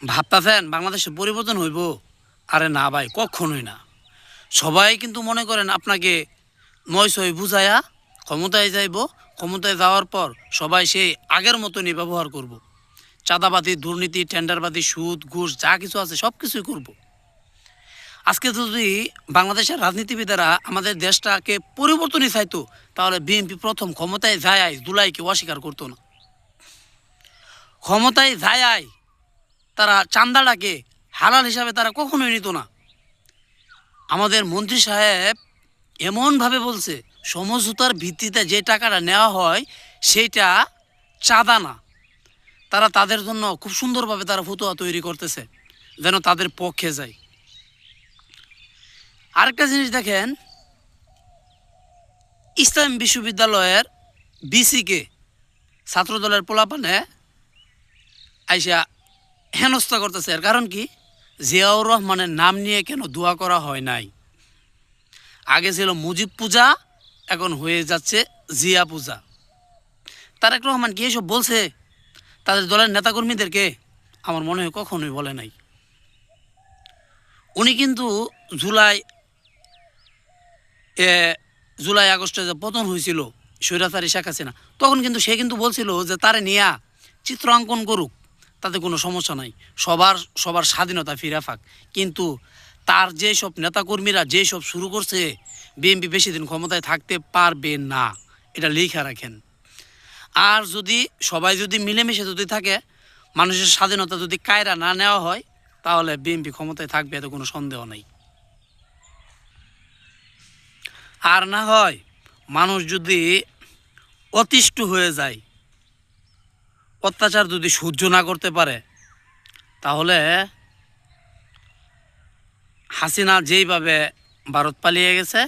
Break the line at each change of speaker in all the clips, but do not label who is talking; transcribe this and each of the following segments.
ভাবতেছেন বাংলাদেশে পরিবর্তন হইব? আরে না ভাই, কখনোই না। সবাই কিন্তু মনে করেন আপনাকে নয় ছয় বুঝায়া ক্ষমতায় যাইব। ক্ষমতায় যাওয়ার পর সবাই সেই আগের মতনই ব্যবহার করব। চাঁদাবাজি, দুর্নীতি, টেন্ডারবাজি, সুদ, ঘুষ যা কিছু আছে সব কিছুই করব। আজকে যদি বাংলাদেশের রাজনীতিবিদেরা আমাদের দেশটাকে পরিবর্তনই চাইতো, তাহলে বিএনপি প্রথম ক্ষমতায় যায় জুলাইকে অস্বীকার করতো না। ক্ষমতায় যায় তারা চান্দাটাকে হালাল হিসাবে তারা কখনোই নিত না। আমাদের মন্ত্রী সাহেব এমনভাবে বলছে, সমঝোতার ভিত্তিতে যে টাকাটা নেওয়া হয় সেইটা চাঁদা না। তারা তাদের জন্য খুব সুন্দরভাবে তারা ফতোয়া তৈরি করতেছে যেন তাদের পক্ষে যায়। আরেকটা জিনিস দেখেন, ইসলাম বিশ্ববিদ্যালয়ের বিসিকে ছাত্রদলের পোলাপানে আইসা হেনস্থা করতেছে। এর কারণ কি? জিয়াউর রহমানের নাম নিয়ে কেন দোয়া করা হয় নাই? আগে ছিল মুজিব পূজা, এখন হয়ে যাচ্ছে জিয়া পূজা। তারেক রহমান কি এসব বলছে তাদের দলের নেতাকর্মীদেরকে? আমার মনে হয় কখনোই বলে নাই। উনি কিন্তু জুলাই জুলাই আগস্টে যে পতন হয়েছিল স্বৈরাচারী শেখ হাসিনা, তখন কিন্তু সে কিন্তু বলছিল যে তারে নিয়া চিত্রাঙ্কন করুক, তাতে কোনো সমস্যা নাই, সবার স্বাধীনতা ফিরে পাক। কিন্তু তার যেসব নেতাকর্মীরা যেসব শুরু করছে, বিএনপি বেশি দিন ক্ষমতায় থাকতে পারবে না, এটা লিখে রাখেন। আর যদি সবাই যদি মিলেমিশে যদি থাকে, মানুষের স্বাধীনতা যদি কায়রা না নেওয়া হয়, তাহলে বিএনপি ক্ষমতায় থাকবে, এতে কোনো সন্দেহ নেই। আর না হয় মানুষ যদি অতিষ্ঠ হয়ে যায়, অত্যাচার যদি সহ্য না করতে পারে, তাহলে হাসিনা যেইভাবে ভারত পালিয়ে গেছে,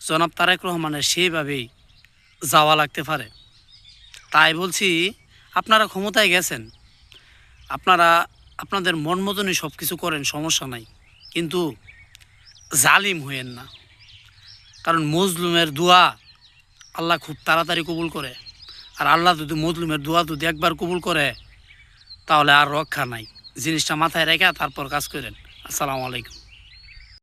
জনাব তারেক রহমানের সেইভাবেই যাওয়া লাগতে পারে। তাই বলছি, আপনারা ক্ষমতায় গেছেন, আপনারা আপনাদের মন মতনই সব কিছু করেন, সমস্যা নাই, কিন্তু জালিম হইয়েন না। কারণ মজলুমের দোয়া আল্লাহ খুব তাড়াতাড়ি কবুল করে। আর আল্লাহ যদি মজলুমের দোয়া যদি একবার কবুল করে, তাহলে আর রক্ষা নাই। জিনিসটা মাথায় রেখে তারপর কাজ করেন। আসসালামু আলাইকুম।